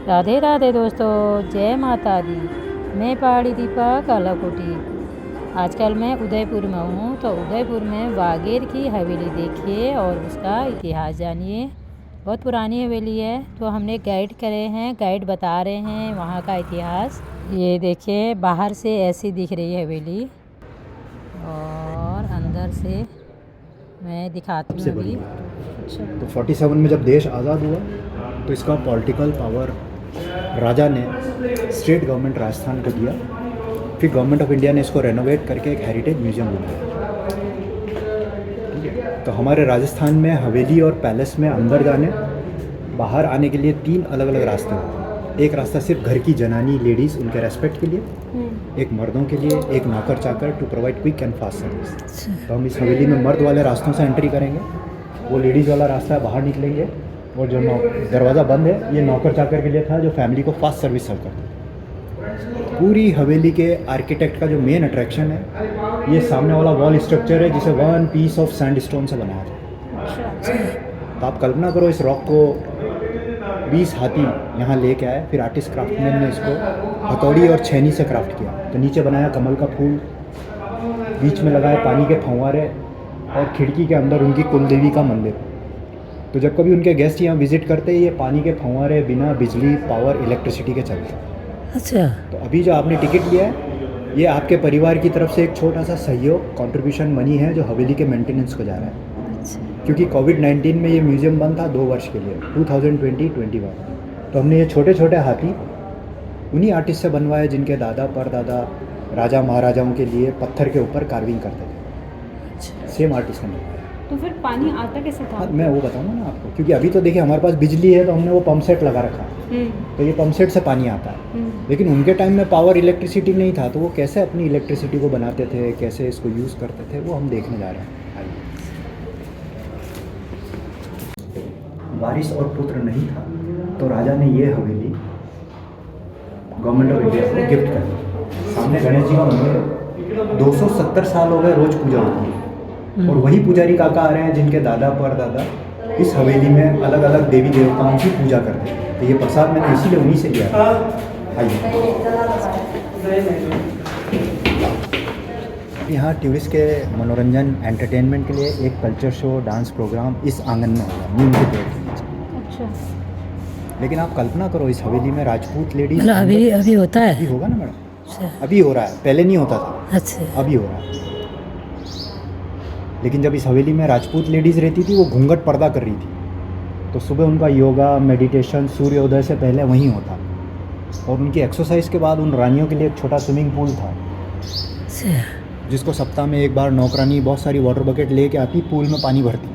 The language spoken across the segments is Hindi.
राधे राधे दोस्तों, जय माता दी। मैं पहाड़ी दीपा कालाकोटी। आजकल मैं उदयपुर में हूँ, तो उदयपुर में वागेर की हवेली देखिए और उसका इतिहास जानिए। बहुत पुरानी हवेली है, तो हमने गाइड करे हैं, गाइड बता रहे हैं वहाँ का इतिहास। ये देखिए, बाहर से ऐसी दिख रही है हवेली और अंदर से मैं दिखाती हूँ अभी। तो 47 में जब देश आज़ाद हुआ तो इसका पॉलिटिकल पावर राजा ने स्टेट गवर्नमेंट राजस्थान को दिया। फिर गवर्नमेंट ऑफ इंडिया ने इसको रेनोवेट करके एक हेरिटेज म्यूजियम बनाया। ठीक है, तो हमारे राजस्थान में हवेली और पैलेस में अंदर जाने बाहर आने के लिए 3 अलग अलग रास्ते होते हैं। एक रास्ता सिर्फ घर की जनानी लेडीज़ उनके रेस्पेक्ट के लिए, एक मर्दों के लिए, एक नौकर चाकर to provide quick and fast service. तो हम इस हवेली में मर्द वाले रास्तों से एंट्री करेंगे, वो लेडीज़ वाला रास्ता है, बाहर निकलेंगे। और जो दरवाज़ा बंद है ये नौकर चाकर के लिए था, जो फैमिली को फास्ट सर्विस सर्व करते हैं। पूरी हवेली के आर्किटेक्ट का जो मेन अट्रैक्शन है, ये सामने वाला वॉल स्ट्रक्चर है, जिसे 1 पीस ऑफ सैंडस्टोन से बनाया था। तो आप कल्पना करो, इस रॉक को 20 हाथी यहाँ लेके आए, फिर आर्टिस्ट क्राफ्टमैन ने इसको हथौड़ी और छेनी से क्राफ्ट किया। तो नीचे बनाया कमल का फूल, बीच में लगाए पानी के फंवारे और खिड़की के अंदर उनकी कुलदेवी का मंदिर। तो जब कभी उनके गेस्ट यहाँ विजिट करते हैं, ये पानी के फंवारे बिना बिजली पावर इलेक्ट्रिसिटी के चलते हैं। अच्छा, तो अभी जो आपने टिकट लिया है, ये आपके परिवार की तरफ से एक छोटा सा सहयोग कंट्रीब्यूशन मनी है, जो हवेली के मेंटेनेंस को जा रहा है। क्योंकि कोविड-19 में ये म्यूज़ियम बंद था 2 वर्ष के लिए, 2020-21। तो हमने ये छोटे छोटे हाथी उन्हीं आर्टिस्ट से बनवाए जिनके दादा परदादा राजा महाराजाओं के लिए पत्थर के ऊपर कार्विंग करते थे। सेम आर्टिस्ट ने बनवाया। तो फिर पानी आता कैसे था? हाँ, मैं वो बताऊँगा ना आपको, क्योंकि अभी तो देखिए हमारे पास बिजली है, तो हमने वो पंप सेट लगा रखा है, तो ये पंप सेट से पानी आता है। लेकिन उनके टाइम में पावर इलेक्ट्रिसिटी नहीं था, तो वो कैसे अपनी इलेक्ट्रिसिटी को बनाते थे, कैसे इसको यूज़ करते थे, वो हम देखने जा रहे हैं। वारिस और पुत्र नहीं था, तो राजा ने ये हवेली गवर्नमेंट ऑफ इंडिया को गिफ्ट कर दी। सामने गणेश जी का मंदिर है, 270 साल हो गए रोज पूजा होती है। और वही पुजारी काका आ रहे हैं जिनके दादा परदादा इस हवेली में अलग अलग देवी देवताओं की पूजा करते हैं। तो ये प्रसाद मैंने इसीलिए उन्हीं से लिया था। आइए, यहाँ टूरिस्ट के मनोरंजन एंटरटेनमेंट के लिए एक कल्चर शो डांस प्रोग्राम इस आंगन में होगा, नीम के पेड़ के नीचे। अच्छा, लेकिन आप कल्पना करो, इस हवेली में राजपूत लेडीज मतलब अभी होता है? अभी होगा ना मैडम, अभी हो रहा है, पहले नहीं होता था। अच्छा, अभी हो रहा है। लेकिन जब इस हवेली में राजपूत लेडीज़ रहती थी, वो घूंघट पर्दा कर रही थी। तो सुबह उनका योगा मेडिटेशन सूर्योदय से पहले वहीं होता, और उनकी एक्सरसाइज के बाद उन रानियों के लिए एक छोटा स्विमिंग पूल था, जिसको सप्ताह में एक बार नौकरानी बहुत सारी वाटर बकेट लेके आती, पूल में पानी भरती।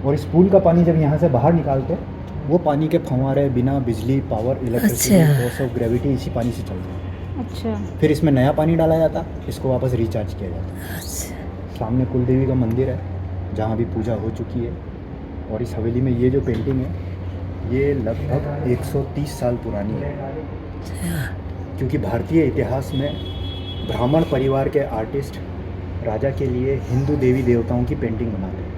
और इस पूल का पानी जब यहाँ से बाहर निकालते, वो पानी के फंवारे बिना बिजली power electricity force of gravity इसी पानी से चलते हैं। अच्छा, फिर इसमें नया पानी डाला जाता, इसको वापस रिचार्ज किया जाता। सामने कुलदेवी का मंदिर है, जहाँ भी पूजा हो चुकी है। और इस हवेली में ये जो पेंटिंग है, ये लगभग 130 साल पुरानी है। क्योंकि भारतीय इतिहास में ब्राह्मण परिवार के आर्टिस्ट राजा के लिए हिंदू देवी देवताओं की पेंटिंग बनाते हैं।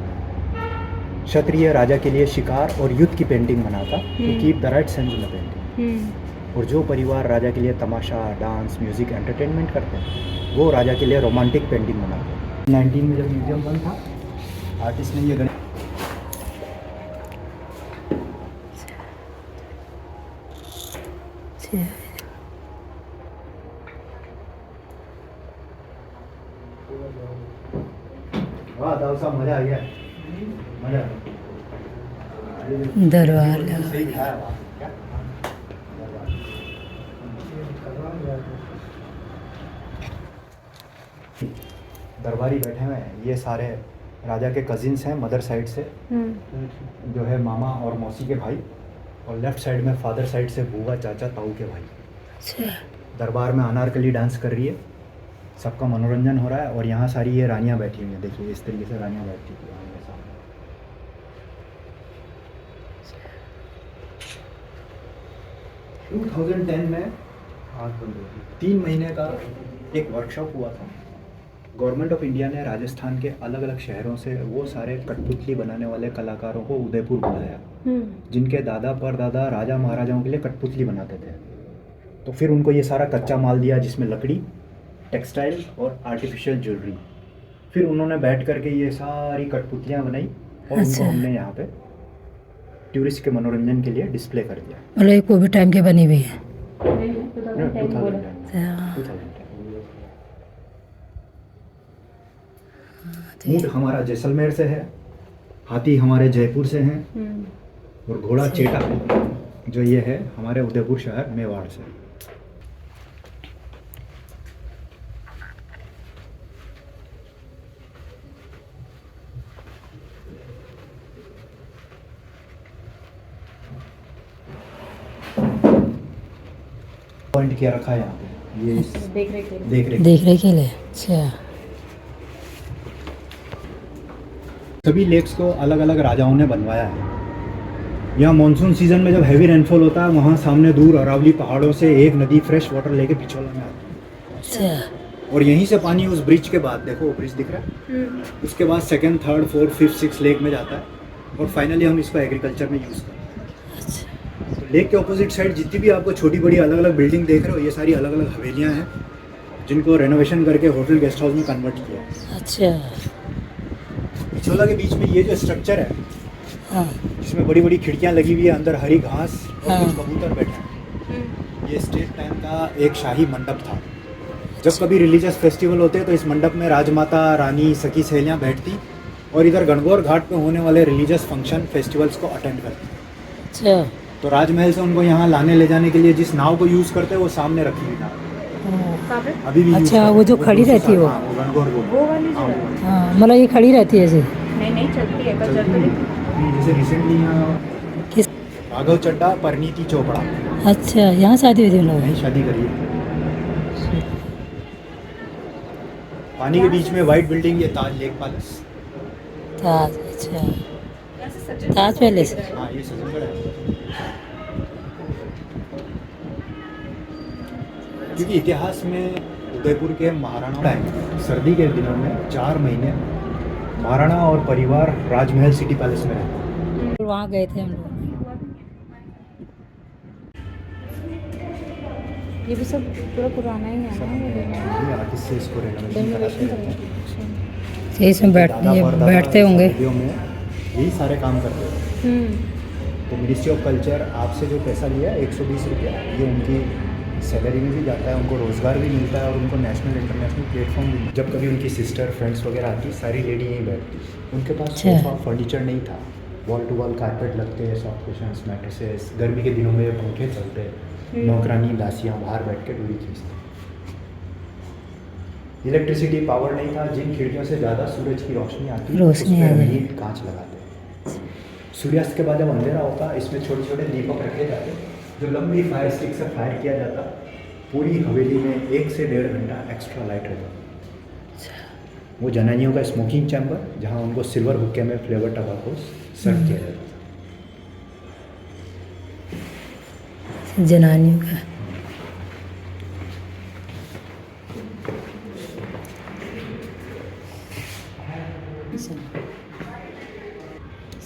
क्षत्रिय राजा के लिए शिकार और युद्ध की पेंटिंग बनाता, to keep the right sense in the painting. और जो परिवार राजा के लिए तमाशा डांस म्यूजिक एंटरटेनमेंट करते हैं, वो राजा के लिए रोमांटिक पेंटिंग बनाते हैं। 19 में जब म्यूजियम बंद था, आर्टिस्ट ने ये वाह दाऊ साहब, मजा आ गया, मजा आ गया। दरबार सही दिखाया, वाह, क्या? दरबारी बैठे हुए हैं, ये सारे राजा के कजिन्स हैं मदर साइड से, जो है मामा और मौसी के भाई, और लेफ्ट साइड में फादर साइड से बुआ चाचा ताऊ के भाई। दरबार में अनारकली डांस कर रही है, सबका मनोरंजन हो रहा है। और यहाँ सारी ये रानियाँ बैठी हुई हैं, देखिए इस तरीके से रानियाँ बैठती थी आमने सामने। 2010 में 3 महीने का एक वर्कशॉप हुआ था। गवर्नमेंट ऑफ इंडिया ने राजस्थान के अलग अलग शहरों से वो सारे कठपुतली बनाने वाले कलाकारों को उदयपुर बुलाया। जिनके दादा परदादा राजा महाराजाओं के लिए कठपुतली बनाते थे। तो फिर उनको ये सारा कच्चा माल दिया, जिसमें लकड़ी, टेक्सटाइल और आर्टिफिशियल ज्वेलरी। फिर उन्होंने बैठ करके ये सारी कठपुतलियाँ बनाई और उनको हमने यहाँ पे टूरिस्ट के मनोरंजन के लिए डिस्प्ले कर दिया। मतलब ये कोविड टाइम के बनी हुई है। 2010। ऊँट हमारा जैसलमेर से है, हाथी हमारे जयपुर से हैं और घोड़ा चेटा जो ये है हमारे उदयपुर शहर मेवाड़ से। पॉइंट किया रखा है यहाँ पे, ये देख रहे थे। देख रेख के लिए। अच्छा, सभी लेक्स को अलग अलग राजाओं ने बनवाया है। यहाँ मानसून सीजन में जब हैवी रेनफॉल होता है, वहाँ सामने दूर अरावली पहाड़ों से एक नदी फ्रेश वाटर लेके पिछोला में आती है। और यहीं से पानी उस ब्रिज के बाद, देखो वो ब्रिज दिख रहा है, उसके बाद 2nd, 3rd, 4th, 5th, 6th lake में जाता है और फाइनली हम इसको एग्रीकल्चर में यूज़ करते हैं। तो लेक के ऑपोजिट साइड जितनी भी आपको छोटी बड़ी अलग अलग बिल्डिंग देख रहे हो, ये सारी अलग अलग हवेलियाँ हैं जिनको रेनोवेशन करके होटल गेस्ट हाउस में कन्वर्ट किया है। अच्छा, पिछोला के बीच में ये जो स्ट्रक्चर है, जिसमें बड़ी बड़ी खिड़कियां लगी हुई है, अंदर हरी घास और कुछ कबूतर बैठे हैं, ये स्टेट टाइम का एक शाही मंडप था। जब कभी रिलीजियस फेस्टिवल होते तो इस मंडप में राजमाता, रानी, सखी सहेलियां बैठती और इधर गणगौर घाट पे होने वाले रिलीजियस फंक्शन फेस्टिवल्स को अटेंड करती। अच्छा, तो राजमहल से उनको यहाँ लाने ले जाने के लिए जिस नाव को यूज़ करते हैं वो सामने रखी हुई नाव अभी भी। अच्छा, वो जो खड़ी रहती है वो? हाँ, वो गणगौर वो वाली जो है? हाँ, मतलब ये खड़ी रहती है ऐसे? नहीं चलती है, पर चलती है। जैसे रिसेंटली यहाँ किस? राघव चड्डा, परिणीति चोपड़ा अच्छा, यहाँ शादी हुई थी उन लोगों यहीं की? शादी करी है। पानी के बीच में वाइट बिल्डिंग, ये ताज लेक पैलेस। ताज, अच्छा, ताज पैलेस। हाँ, ये सजनगढ़ है। क्योंकि इतिहास में उदयपुर के महाराणा टाइम सर्दी के दिनों में 4 महीने महाराणा और परिवार राजमहल सिटी पैलेस में रहते। वहाँ गए थे हम लोग। ये भी सब पूरा पुराना ही है ना? आर्टिस्ट से इसको रेनोवेशन कराते हैं। तो इसमें बैठते होंगे। सर्दियों में यही सारे काम करते हैं। तो मिनिस्ट्री ऑफ कल्चर आपसे जो पैसा लिया 120 रुपया, ये उनकी सैलरी में भी जाता है, उनको रोज़गार भी मिलता है और उनको नेशनल इंटरनेशनल प्लेटफॉर्म भी। जब कभी उनकी सिस्टर, फ्रेंड्स वगैरह आती, सारी लेडी यहीं बैठती। उनके पास सोफा फर्नीचर नहीं था, वॉल टू वॉल कारपेट लगते हैं, सॉफ्ट कुशन्स, मैट्रेसेस। गर्मी के दिनों में पंखे चलते हैं, नौकरानी दासियाँ बाहर बैठ के डोरी खींचती। इलेक्ट्रिसिटी पावर नहीं था, जिन खिड़कियों से ज़्यादा सूरज की रोशनी आती उसमें हीट कांच लगाते। सूर्यास्त के बाद जब अंधेरा होता, इसमें छोटे छोटे दीपक रखे जाते, जो लंबी फायर स्टिक से फायर किया जाता। पूरी हवेली में 1 से 1.5 घंटा एक्स्ट्रा लाइट रहता। वो जनानियों का स्मोकिंग चैम्बर, जहाँ उनको सिल्वर हुक्के में फ्लेवर टबाको सर्व किया जाता था। जनानियों का।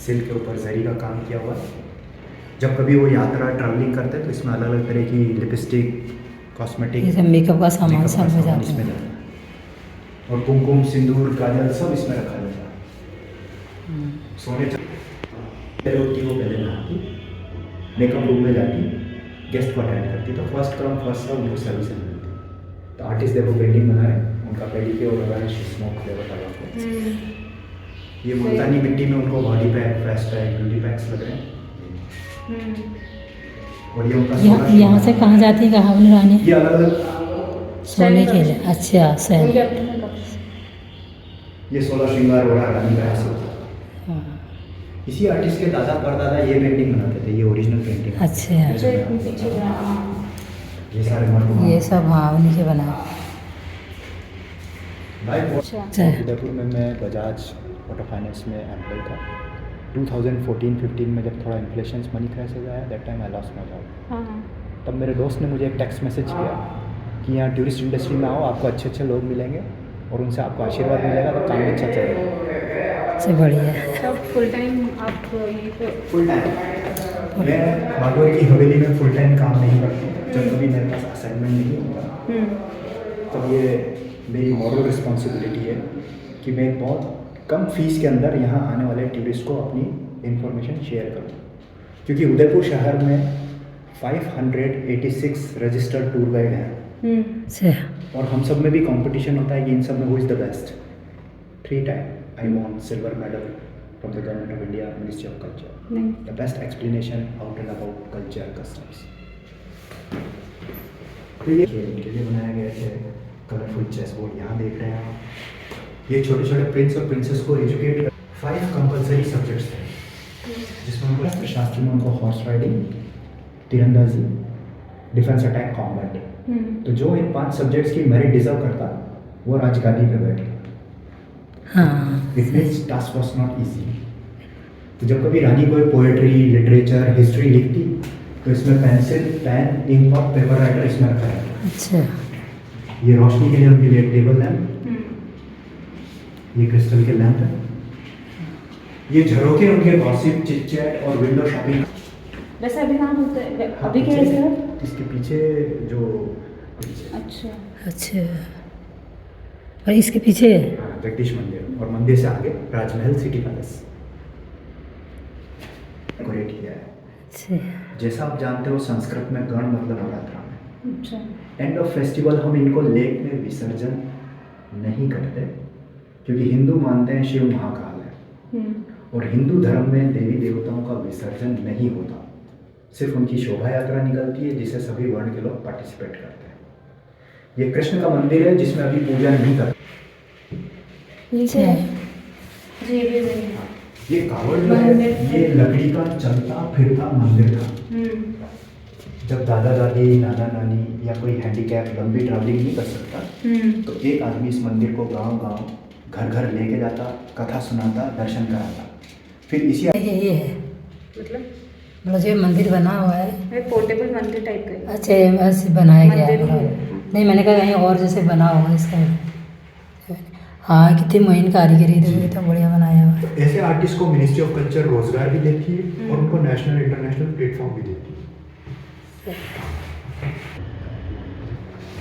सिल्क के ऊपर जरी का काम किया हुआ। जब कभी वो यात्रा ट्रैवलिंग करते तो इसमें अलग अलग तरह की लिपस्टिक, कॉस्मेटिक, मेकअप का सामान सब में जाता इसमें है। जाता है। और कुमकुम, सिंदूर, काजल सब इसमें रखा जाता है। सोने चांदी वो पहले नहाती, मेकअप रूम में जाती, गेस्ट को अटेंड करती। तो फर्स्ट कम फर्स्ट सर्व उनको सर्विस मिलती। तो आर्टिस्ट देखो पेंटिंग बना रहे, उनका पेडिक्योर और वगैरह स्मोक फ्लेवर टबाको। ये मुल्तानी मिट्टी में उनको body pack, face pack, beauty PACS लग रहे हैं। और ये उनका यहाँ से कहाँ जाती है, कहाँ बनी रानी? ये अलग अलग सोने के लिए। अच्छा, सही। ये 16 श्रृंगार हो रहा रानी का ऐसे होता है। इसी आर्टिस्ट के दादा परदादा ये पेंटिंग बनाते थे, ये ओरिजिनल पेंटिंग। अच्छा, ये सारे मर्द ये सब हाँ उन्हीं के बना। उदयपुर में मैं बजाज ऑटो फाइनेंस में एम्प्लॉय था। 2014-15 में जब थोड़ा इन्फ्लेशन मनी क्राइसिस आया, that time I lost my job. तब मेरे दोस्त ने मुझे एक टेक्स्ट मैसेज किया कि यहाँ टूरिस्ट इंडस्ट्री में आओ, आपको अच्छे अच्छे लोग मिलेंगे और उनसे आपको आशीर्वाद मिलेगा, तो काम अच्छा चलेगा। से बढ़िया है। सब फुल टाइम आप यहीं पे फुल टाइम मैं बागोर की हवेली में फुल टाइम काम नहीं करता हूँ। जब कभी मेरे पास असाइनमेंट नहीं होता तब ये मेरी मॉरल रिस्पॉन्सिबिलिटी है कि मैं बहुत कम फीस के अंदर यहाँ आने वाले टूरिस्ट को अपनी इंफॉर्मेशन शेयर करूँ, क्योंकि उदयपुर शहर में 586 रजिस्टर्ड टूर गाइड हैं अच्छा और हम सब में भी कंपटीशन होता है कि इन सब में who is the best. 3 time I won silver medal from the government of India, ministry of culture, नहीं the best explanation out and about culture customs. तो ये खेल के लिए बनाया गया है कलरफुल चेस बोर्ड, यहाँ देख रहे हैं आप। ये छोटे छोटे प्रिंस और प्रिंसेस को एजुकेट 5 कंपलसरी सब्जेक्ट्स थे जिसमें उनको शास्त्र में उनको हॉर्स राइडिंग, तीरंदाजी, डिफेंस अटैक, कॉम्बैट। तो जो इन 5 सब्जेक्ट्स की मेरिट डिजर्व करता वो राजगादी पे बैठे। हाँ it means task was not easy. तो जब कभी रानी कोई पोएट्री, लिटरेचर, हिस्ट्री लिखती तो इसमें पेंसिल, पेन, इंक और पेपर राइटर इसमें रखा है। अच्छा ये रोशनी के लिए उनके लिए टेबल लैंप, ये क्रिस्टल के लैंप है, ये झरोखे उनके गॉसिप, चिट चैट और विंडो शॉपिंग। वैसे अभी कहाँ होते हैं, अभी कैसे है? इसके पीछे जो अच्छा अच्छा और इसके पीछे जगदीश मंदिर और मंदिर से आगे राजमहल सिटी पैलेस डेकोरेट किया है। अच्छा जैसा आप जानते हो संस्कृत में गण मतलब नवरात्रा में अच्छा एंड ऑफ फेस्टिवल हम इनको लेक में विसर्जन नहीं करते, क्योंकि हिंदू मानते हैं शिव महाकाल है और हिंदू धर्म में देवी देवताओं का विसर्जन नहीं होता, सिर्फ उनकी शोभा यात्रा निकलती है जिसे सभी वर्ण के लोग पार्टिसिपेट करते हैं। ये कृष्ण का मंदिर है जिसमें अभी पूजा नहीं करते। नीचे जी भी नहीं है। ये कावड़ जो है ये लकड़ी का चलता फिरता मंदिर था। जब दादा दादी, नाना नानी या कोई हैंडीकैप लंबी ट्रैवलिंग नहीं कर सकता तो एक आदमी इस मंदिर को गांव गांव, घर घर लेके जाता, कथा सुनाता, दर्शन कराता। फिर इसी ये है मतलब जो मंदिर बना हुआ है। ये पोर्टेबल मंदिर टाइप का है। अच्छा ये बस बनाया गया है मंदिर ही बराबर। नहीं मैंने कहा कहीं और जैसे बना होगा इसका। हाँ कितनी महीन कारीगरी थी, ये तो बढ़िया बनाया हुआ है। ऐसे आर्टिस्ट को मिनिस्ट्री ऑफ कल्चर रोजगार भी देती है और उनको नेशनल इंटरनेशनल प्लेटफॉर्म भी देती है।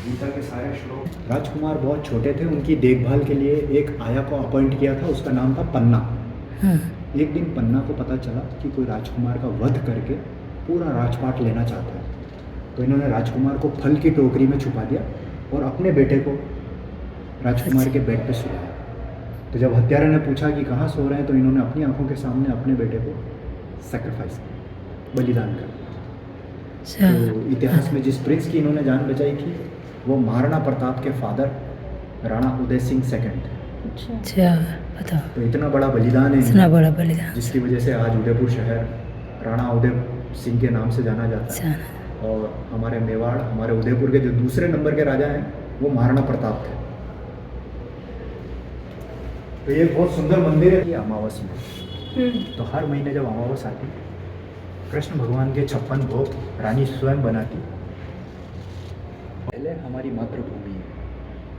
गीता के सारे श्लोक। राजकुमार बहुत छोटे थे, उनकी देखभाल के लिए एक आया को अपॉइंट किया था, उसका नाम था पन्ना। हाँ एक दिन पन्ना को पता चला कि कोई राजकुमार का वध करके पूरा राजपाट लेना चाहता है, तो इन्होंने राजकुमार को फल की टोकरी में छुपा दिया और अपने बेटे को राजकुमार के बेड पे सुलाया। तो जब हत्यारे ने पूछा कि कहाँ सो रहे हैं तो इन्होंने अपनी आंखों के सामने अपने बेटे को सेक्रीफाइस किया, बलिदान कर दिया। अच्छा तो इतिहास में जिस प्रिंस की इन्होंने जान बचाई थी वो महाराणा प्रताप के फादर राणा उदय सिंह सेकंड थे। अच्छा अच्छा बताओ तो इतना बड़ा बलिदान इतना है बड़ा बलिदान। जिसकी वजह से आज उदयपुर शहर राणा उदय सिंह के नाम से जाना जाता है। अच्छा और हमारे मेवाड़, हमारे उदयपुर के जो दूसरे नंबर के राजा हैं वो महाराणा प्रताप थे। तो ये बहुत सुंदर मंदिर है। ये अमावस में तो हर महीने जब अमावस आती कृष्ण भगवान के 56 भोग रानी स्वयं बनाती। पहले हमारी मातृभूमि है,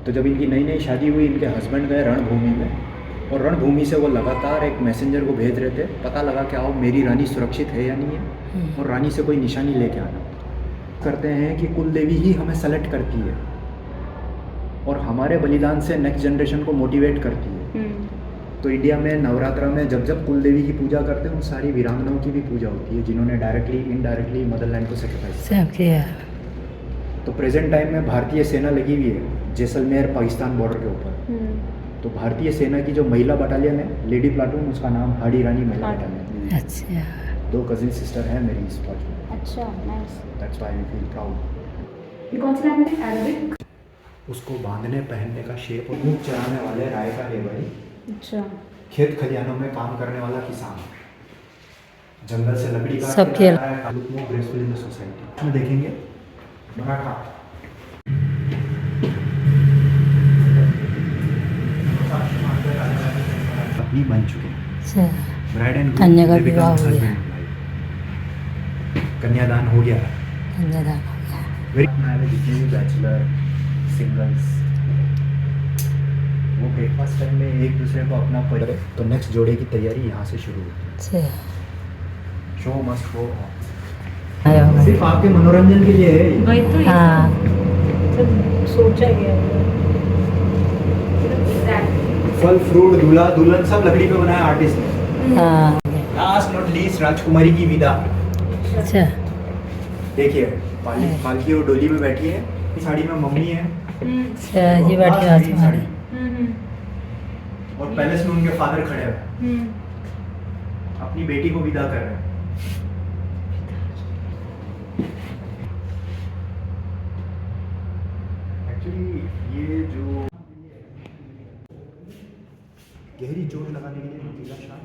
तो जब इनकी नई नई शादी हुई इनके हस्बैंड गए रणभूमि में और रणभूमि से वो लगातार एक मैसेंजर को भेज रहे थे, पता लगा कि आओ मेरी रानी सुरक्षित है या नहीं है और रानी से कोई निशानी लेके आना। करते हैं कि कुल देवी ही हमें सेलेक्ट करती है और हमारे बलिदान से नेक्स्ट जनरेशन को मोटिवेट करती है। तो इंडिया में नवरात्रा में जब जब कुल देवी की पूजा करते हैं उन सारी वीरांगनाओं की भी पूजा होती है जिन्होंने डायरेक्टली इनडायरेक्टली मदरलैंड को सेक्रीफाइस सब किया। तो प्रेजेंट टाइम में भारतीय सेना लगी हुई है जैसलमेर पाकिस्तान बॉर्डर के ऊपर। तो भारतीय सेना की जो महिला बटालियन है लेडी प्लाटून, उसका नाम हाड़ी रानी महिला बटालियन। अच्छा 2 कजिन सिस्टर हैं मेरी इस फौज में। अच्छा nice. That's why I feel proud. ये कौन सा लैंग्वेज है? अरबिक। उसको बांधने पहनने का शेप और ऊँट चराने वाले राय का है भाई। अच्छा खेत खलिहानों में काम करने वाला किसान, जंगल से लकड़ी काट सब के खेल। ला रहा है, more graceful in the society। इसमें देखेंगे मराठा अभी बन चुके हैं। अच्छा ब्राइड एंड कन्या का विवाह हो गया। कन्यादान हो गया। कन्यादान हो गया। वेरी जितने भी बैचलर सिंगल्स वो ब्रेकफास्ट टाइम में एक दूसरे को अपना करे तो नेक्स्ट जोड़े की तैयारी यहाँ से शुरू होती अच्छा है। शो मस्ट गो आया होगा। सिर्फ आपके मनोरंजन के लिए है ये। वही तो हाँ सब सोचा गया है। फल फ्रूट दूल्हा दुल्हन सब लकड़ी पे बनाया आर्टिस्ट ने। हाँ लास्ट नॉट लीस्ट राजकुमारी की विदा। अच्छा देखिए पालकी और डोली में बैठी है, साड़ी में मम्मी है अच्छा ये बैठी राजकुमारी। और पैलेस में उनके फादर खड़े हैं, अपनी बेटी को विदा कर रहे हैं। एक्चुअली ये जो गहरी चोट लगाने के लिए नुकीला शान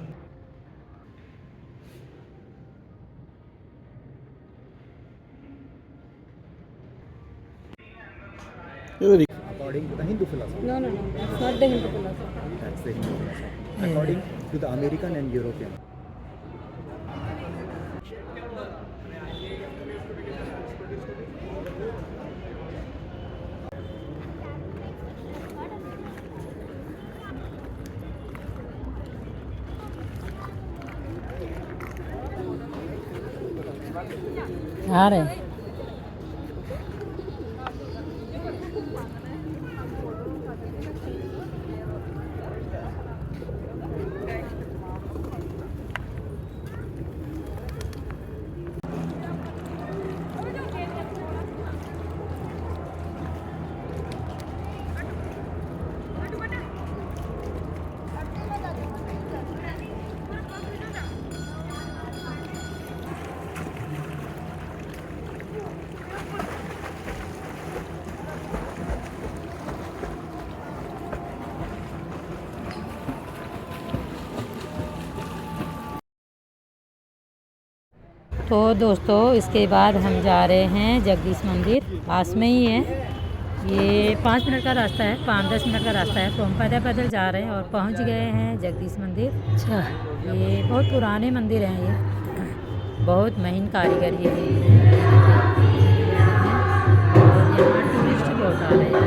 according to the Hindu philosophy. No, that's not the Hindu philosophy. That's the Hindu philosophy. According to the American and European. आ रहे हैं। तो दोस्तों इसके बाद हम जा रहे हैं जगदीश मंदिर, पास में ही है। ये 5 मिनट का रास्ता है, 5-10 मिनट का रास्ता है। तो हम पैदल पैदल जा रहे हैं और पहुंच गए हैं जगदीश मंदिर। अच्छा ये बहुत पुराने मंदिर हैं, ये बहुत महीन कारीगरी है। और यहाँ टूरिस्ट बहुत आ रहे हैं।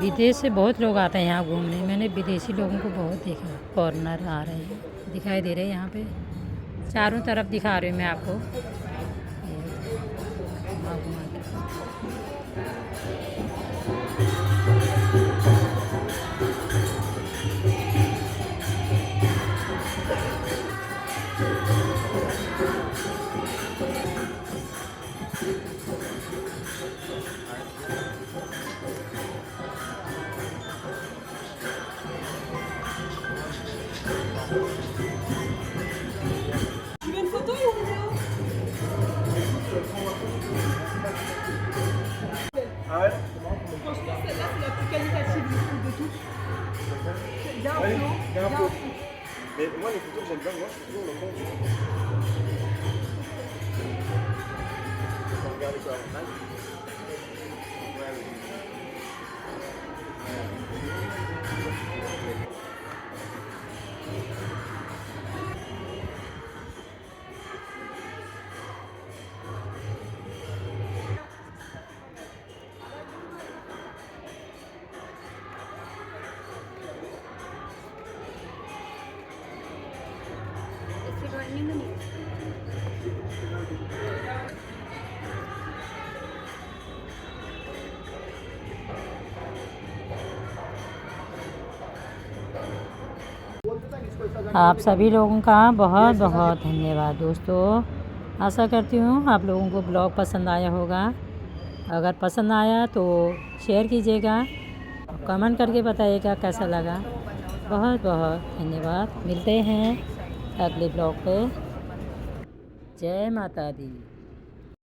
विदेश से बहुत लोग आते हैं यहाँ घूमने। मैंने विदेशी लोगों को बहुत देखा, फॉरेनर आ रहे हैं, दिखाई दे रहे हैं यहाँ पे। चारों तरफ दिखा रही हूँ मैं आपको। Franchement, celle-là, c'est la plus qualitative de toutes. Il y a un flow, il y a un flow. Mais moi, les photos que j'aime bien, moi, je suis toujours le fond. On regarde quoi, Nike? Ouais, oui. आप सभी लोगों का बहुत बहुत धन्यवाद दोस्तों। आशा करती हूँ आप लोगों को ब्लॉग पसंद आया होगा। अगर पसंद आया तो शेयर कीजिएगा, कमेंट करके बताइएगा कैसा लगा। बहुत बहुत धन्यवाद। मिलते हैं अगले ब्लॉग पे। जय माता दी।